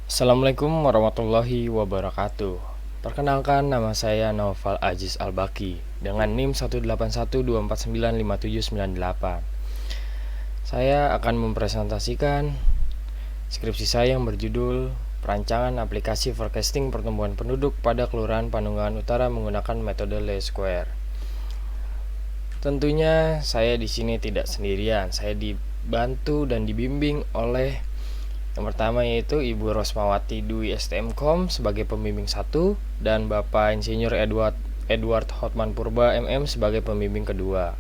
Assalamualaikum warahmatullahi wabarakatuh. Perkenalkan, nama saya Naufal Aziz Albaki dengan NIM 18124957798. Saya akan mempresentasikan skripsi saya yang berjudul Perancangan Aplikasi Forecasting Pertumbuhan Penduduk pada Kelurahan Panunggalan Utara menggunakan metode Least Square. Tentunya saya di sini tidak sendirian. Saya dibantu dan dibimbing oleh yang pertama yaitu Ibu Rosmawati Dwi STMkom sebagai pembimbing 1 dan Bapak Insinyur Edward Hotman Purba MM sebagai pembimbing kedua.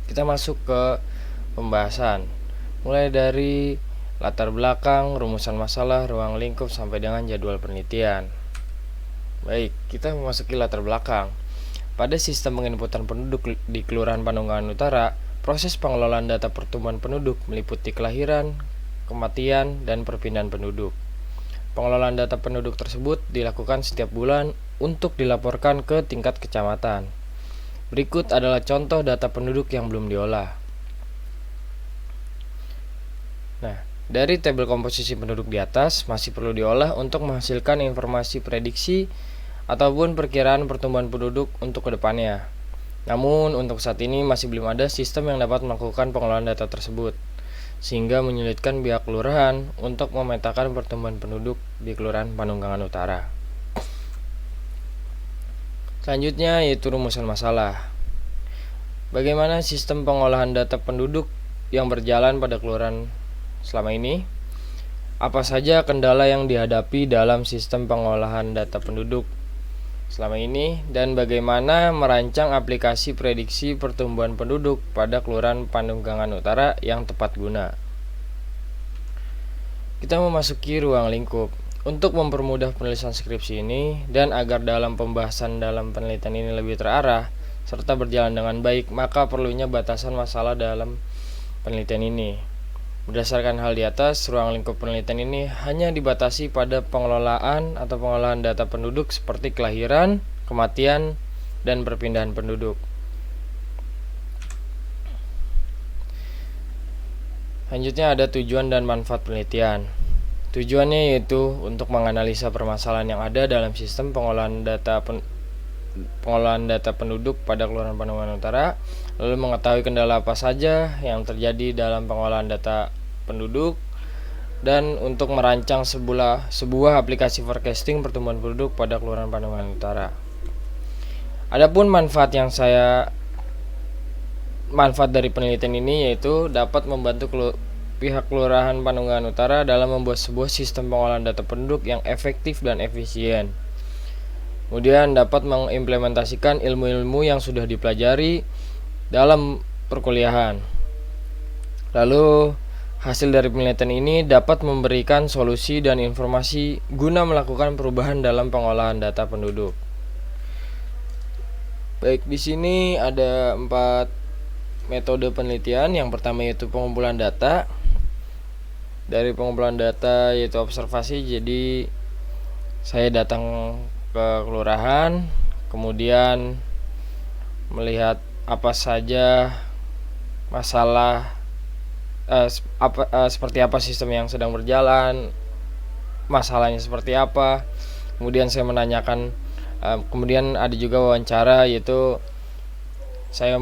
Kita masuk ke pembahasan. Mulai dari latar belakang, rumusan masalah, ruang lingkup sampai dengan jadwal penelitian. Baik, kita memasuki latar belakang. Pada sistem penginputan penduduk di Kelurahan Panunggalan Utara, proses pengelolaan data pertumbuhan penduduk meliputi kelahiran, kematian, dan perpindahan penduduk. Pengelolaan data penduduk tersebut dilakukan setiap bulan untuk dilaporkan ke tingkat kecamatan. Berikut adalah contoh data penduduk yang belum diolah. Nah, dari tabel komposisi penduduk di atas masih perlu diolah untuk menghasilkan informasi prediksi ataupun perkiraan pertumbuhan penduduk untuk kedepannya. Namun, untuk saat ini masih belum ada sistem yang dapat melakukan pengelolaan data tersebut, sehingga menyulitkan pihak kelurahan untuk memetakan pertumbuhan penduduk di Kelurahan Panunggalan Utara. Selanjutnya yaitu rumusan masalah. Bagaimana sistem pengolahan data penduduk yang berjalan pada kelurahan selama ini? Apa saja kendala yang dihadapi dalam sistem pengolahan data penduduk selama ini, dan bagaimana merancang aplikasi prediksi pertumbuhan penduduk pada Kelurahan Panunggalan Utara yang tepat guna. Kita memasuki ruang lingkup. Untuk mempermudah penulisan skripsi ini dan agar dalam pembahasan dalam penelitian ini lebih terarah serta berjalan dengan baik, maka perlunya batasan masalah dalam penelitian ini. Berdasarkan hal di atas, ruang lingkup penelitian ini hanya dibatasi pada pengelolaan atau pengolahan data penduduk seperti kelahiran, kematian, dan perpindahan penduduk. Selanjutnya ada tujuan dan manfaat penelitian. Tujuannya yaitu untuk menganalisa permasalahan yang ada dalam sistem pengolahan data penduduk pada Kelurahan Panunggalan Utara, lalu mengetahui kendala apa saja yang terjadi dalam pengolahan data penduduk, dan untuk merancang sebuah aplikasi forecasting pertumbuhan penduduk pada Kelurahan Panunggalan Utara. Adapun manfaat dari penelitian ini yaitu dapat membantu pihak Kelurahan Panunggalan Utara dalam membuat sebuah sistem pengolahan data penduduk yang efektif dan efisien. Kemudian dapat mengimplementasikan ilmu-ilmu yang sudah dipelajari dalam perkuliahan. Lalu hasil dari penelitian ini dapat memberikan solusi dan informasi guna melakukan perubahan dalam pengolahan data penduduk. Baik, di sini ada 4 metode penelitian. Yang pertama yaitu pengumpulan data. Dari pengumpulan data yaitu observasi, jadi saya datang ke kelurahan, kemudian melihat apa saja masalah, seperti apa sistem yang sedang berjalan, masalahnya seperti apa. Kemudian saya menanyakan, kemudian ada juga wawancara, yaitu saya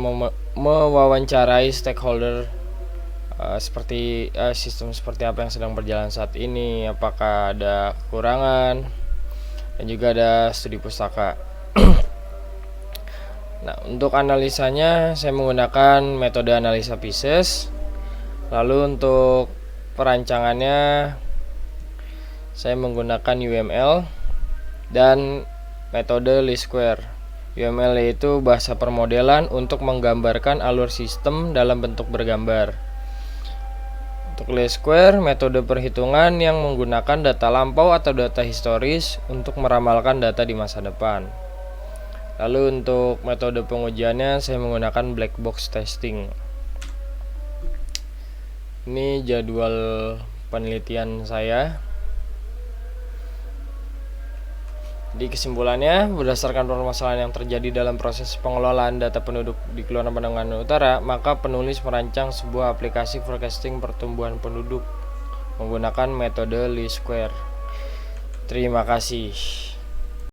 mewawancarai stakeholder seperti sistem seperti apa yang sedang berjalan saat ini, apakah ada kekurangan, dan juga ada studi pustaka. Nah, untuk analisanya saya menggunakan metode analisa Pisces. Lalu untuk perancangannya saya menggunakan UML dan metode Least Square. UML yaitu bahasa permodelan untuk menggambarkan alur sistem dalam bentuk bergambar. Untuk Least Square, metode perhitungan yang menggunakan data lampau atau data historis untuk meramalkan data di masa depan. Lalu untuk metode pengujiannya saya menggunakan black box testing. Ini jadwal penelitian saya. Di kesimpulannya, berdasarkan permasalahan yang terjadi dalam proses pengelolaan data penduduk di Kelurahan Panunggalan Utara, maka penulis merancang sebuah aplikasi forecasting pertumbuhan penduduk menggunakan metode least square. Terima kasih.